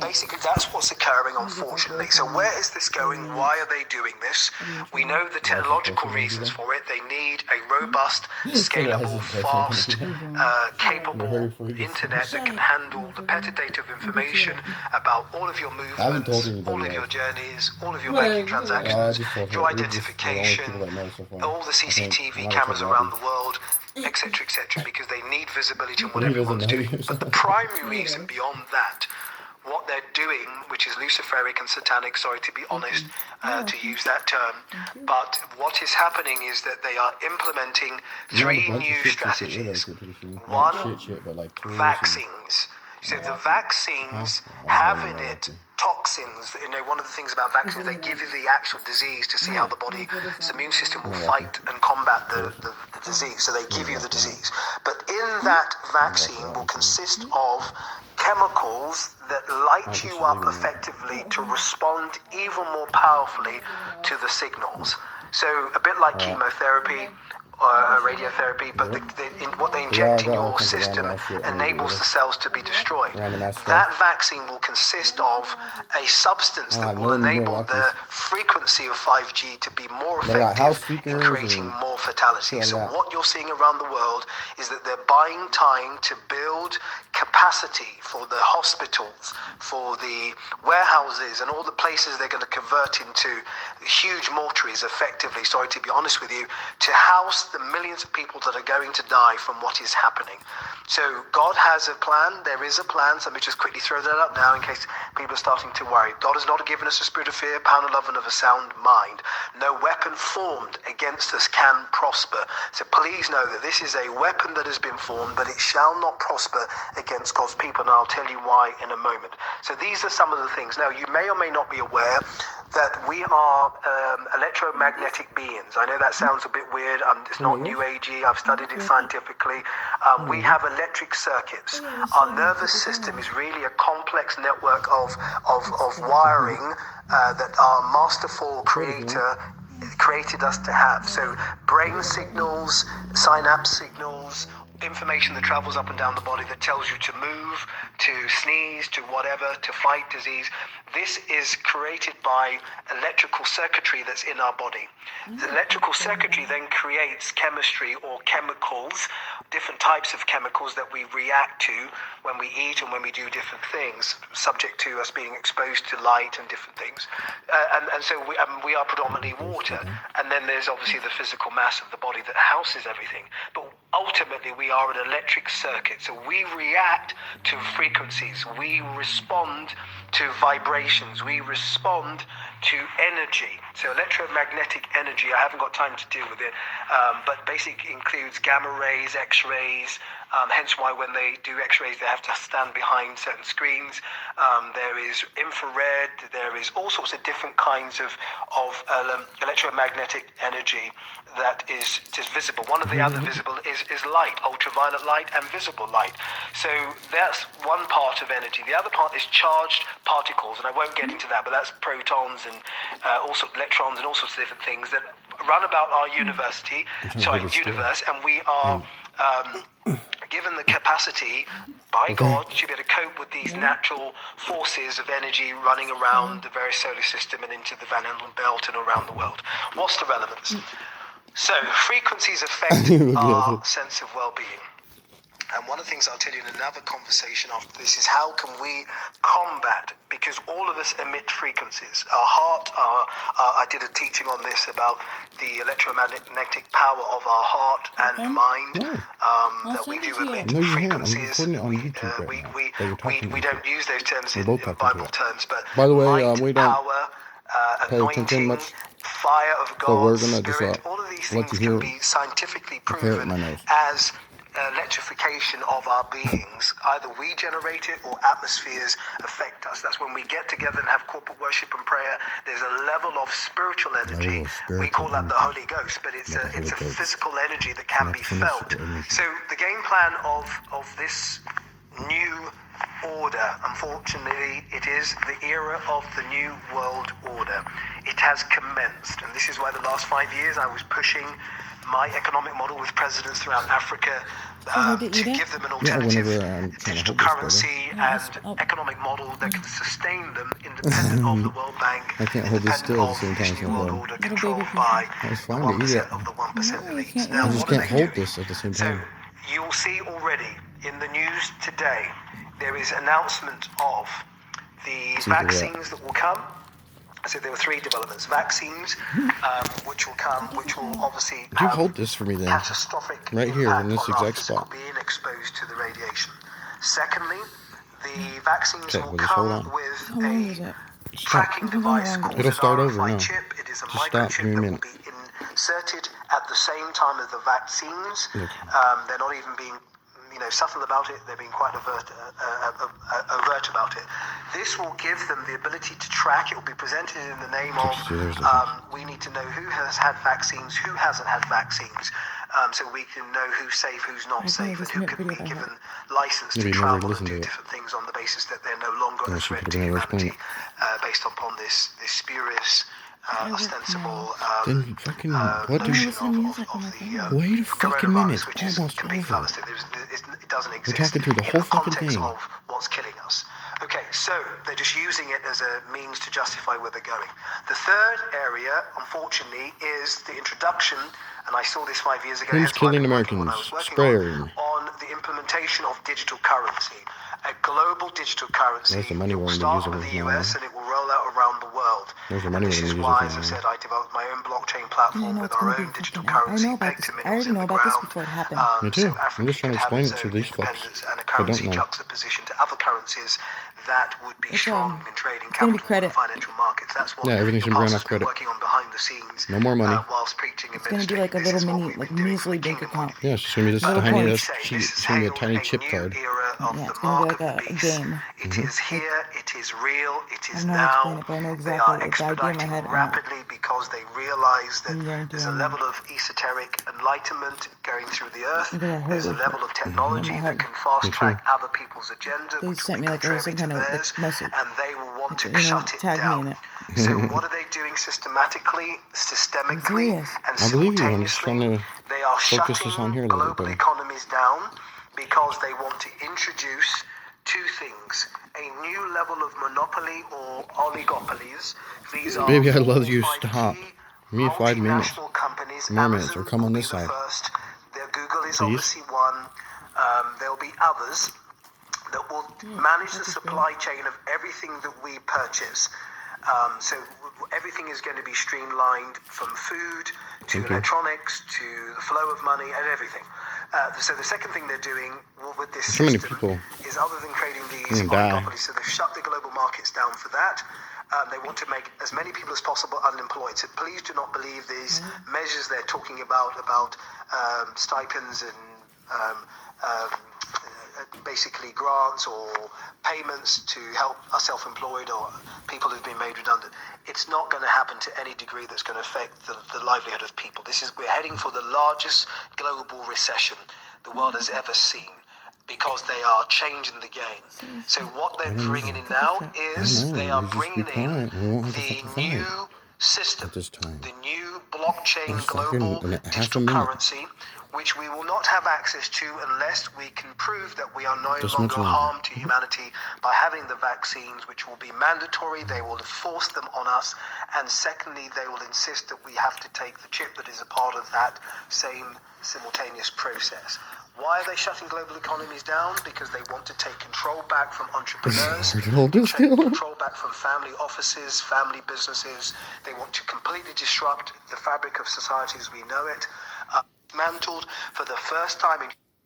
basically that's what's occurring, unfortunately. So where is this going? Why are they doing this? We know the technological reasons for it. They need a robust, scalable, fast, capable internet that can handle the petadata of information about all of your movements, all of your journeys, all of your banking transactions, your identification, all the CCTV cameras around the world, etc., etc., because they need visibility on what everyone's doing. But the primary reason beyond that, what they're doing, which is Luciferic and satanic, sorry to be honest, to use that term, but what is happening is that they are implementing three new strategies. One, vaccines. So the vaccines have in it toxins. One of the things about vaccines, they give you the actual disease to see how the body's immune system will fight and combat the disease. So they give you the disease. But in that vaccine will consist of chemicals that light you up effectively to respond even more powerfully to the signals. So a bit like chemotherapy, radiotherapy, but what they inject in your system enables the cells to be destroyed. That vaccine will consist of a substance that will enable the frequency of 5G to be more effective in creating more fatality. So what you're seeing around the world is that they're buying time to build capacity for the hospitals, for the warehouses, and all the places they're going to convert into huge mortuaries effectively, sorry to be honest with you, to house the millions of people that are going to die from what is happening. So God has a plan. There is a plan. So let me just quickly throw that up now in case people are starting to worry. God has not given us a spirit of fear, power, of love, and of a sound mind. No weapon formed against us can prosper. So please know that this is a weapon that has been formed, but it shall not prosper against God's people. And I'll tell you why in a moment. So these are some of the things. Now, you may or may not be aware that we are electromagnetic beings. I know that sounds a bit weird. It's not new agey. I've studied it scientifically. We have electric circuits. Our nervous system is really a complex network of wiring that our masterful creator created us to have. So brain signals, synapse signals, information that travels up and down the body that tells you to move, to sneeze, to whatever, to fight disease. This is created by electrical circuitry that's in our body. The electrical circuitry then creates chemistry or chemicals, different types of chemicals that we react to when we eat and when we do different things, subject to us being exposed to light and different things. And so we are predominantly water. And then there's obviously the physical mass of the body that houses everything. But ultimately, we are an electric circuit. So we react to frequencies. We respond to vibrations. We respond to energy. So electromagnetic energy, I haven't got time to deal with it, but basically includes gamma rays, X-rays, hence why when they do X-rays they have to stand behind certain screens. There is infrared, there is all sorts of different kinds of electromagnetic energy that is just visible. One of the other visible is light, ultraviolet light and visible light. So that's one part of energy. The other part is charged particles, and I won't get into that, but that's protons and also electrons and all sorts of different things that run about our universe, and we are given the capacity by God to be able to cope with these natural forces of energy running around the various solar system and into the Van Allen belt and around the world. What's the relevance? So frequencies affect our sense of well-being. And one of the things I'll tell you in another conversation after this is how can we combat, because all of us emit frequencies. Our heart, I did a teaching on this about the electromagnetic power of our heart and mind, that we do emit frequencies. We don't use those terms in Bible terms, but by the way, light, power, anointing, fire of God, spirit, all of these things can be scientifically proven as electrification of our beings. Either we generate it or atmospheres affect us. That's when we get together and have corporate worship and prayer. There's a level of spiritual energy. We call that the Holy Ghost, but it's a physical energy that can be felt. So the game plan of this new order, unfortunately, it is the era of the new world order. It has commenced, and this is why the last 5 years I was pushing my economic model with presidents throughout Africa to give them an alternative digital currency and economic model that can sustain them independent of the World Bank, independent of this new world order controlled by the 1% of the 1% elites. Now, what are they doing? So you will see already in the news today, there is announcement of the vaccines that will come. So there were 3 developments. Vaccines, which will come, which will obviously have hold this for me then. Catastrophic right here in this exact spot. Being exposed to the radiation. Secondly, the vaccines will come with a tracking device called an RFID chip. It is a microchip that will be inserted at the same time as the vaccines. They're not even being subtle about it. They're being quite overt about it. This will give them the ability to track. It will be presented in the name of we need to know who has had vaccines, who hasn't had vaccines, so we can know who's safe, who's not safe, and who can be given license to travel and do different things on the basis that they're no longer a threat to humanity based upon this spurious ostensible notion of the wait a fucking minute, which is almost complete over. fallacy. It doesn't exist. We're talking through the whole fucking context thing. of what's killing us. Okay, so they're just using it as a means to justify where they're going. The third area, unfortunately, is the introduction, and I saw this 5 years ago. Who's killing Americans? Sprayer. On the implementation of digital currency. A global digital currency. It will start with the US and it will roll out around the world. And this is why, as I said, I developed my own blockchain platform with our own digital currency pegged to minerals in the ground. Me too. I'm just trying to explain it to these fucks. And a currency juxtaposition to other currencies that would be strong in trading capital and financial markets. That's what everything's the gonna be pastors credit. working on behind the scenes. No more money. Whilst preaching and It's going to be like a little mini, like measly bank account. Yeah, it's just gonna be this tiny. It's gonna be a tiny chip card. Yeah, it's going to be like a game. It is here, it is real, it is I don't know how to now. explain it, but I know They exactly are like the idea in my expediting head. rapidly because they realize that Yeah, there's a yeah. level of esoteric enlightenment going through the earth. Yeah, I heard There's a it. level of technology Yeah, I that heard. can fast track other people's agenda, They which sent will me be like some contrary kind to of theirs, message. and they will want to You know, shut it tag me in down. it. So what are they doing systematically, systemically, serious. and I believe you. I'm just trying simultaneously? to They are focus shutting this on here a little global bit. economies down because they want to introduce 2 things: a new level of monopoly or oligopolies. These are Baby, I love you. 5 Stop. key Give me 5 minutes. multinational companies. More minutes, Amazon or come on will this be the side. first. Google is Please. obviously one. There'll be others that will manage the supply chain of everything that we purchase. So everything is going to be streamlined, from food to electronics to the flow of money and everything. So the second thing they're doing with this So many system people is, other than creating these die. oligopolies, so they've shut the global markets down for that. They want to make as many people as possible unemployed. So please do not believe these measures they're talking about stipends and basically grants or payments to help are self-employed or people who've been made redundant. It's not going to happen to any degree that's going to affect the livelihood of people. We're heading for the largest global recession the world has ever seen, because they are changing the game. So what they're bringing in now is they are bringing in the new system, the new blockchain global digital currency, which we will not have access to unless we can prove that we are no longer harmed to humanity by having the vaccines, which will be mandatory. They will force them on us. And secondly, they will insist that we have to take the chip that is a part of that same simultaneous process. Why are they shutting global economies down? Because they want to take control back from entrepreneurs, take control back from family offices, family businesses. They want to completely disrupt the fabric of society as we know it. Dismantled for the first time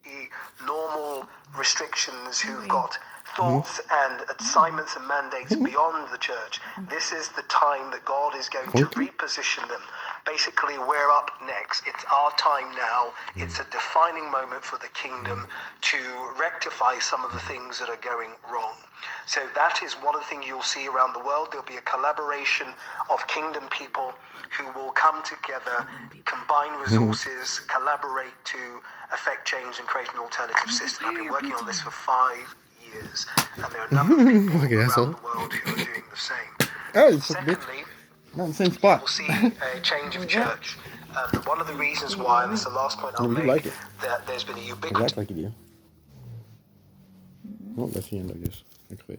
in normal restrictions who've got thoughts and assignments and mandates beyond the church. This is the time that God is going to reposition them. Basically, we're up next. It's our time now. It's a defining moment for the kingdom to rectify some of the things that are going wrong. So that is one of the things you'll see around the world. There'll be a collaboration of kingdom people who will come together, combine resources, collaborate to affect change and create an alternative system. I've been working on this for 5 years, and there are a number of people around the world who are doing the same. Secondly, not in the same spot. we'll see a change of church. One of the reasons why, and this is the last point I'll No, you make, like it. that there's been a You ubiquitous act like you do. Well, that's the end, I guess. Actually.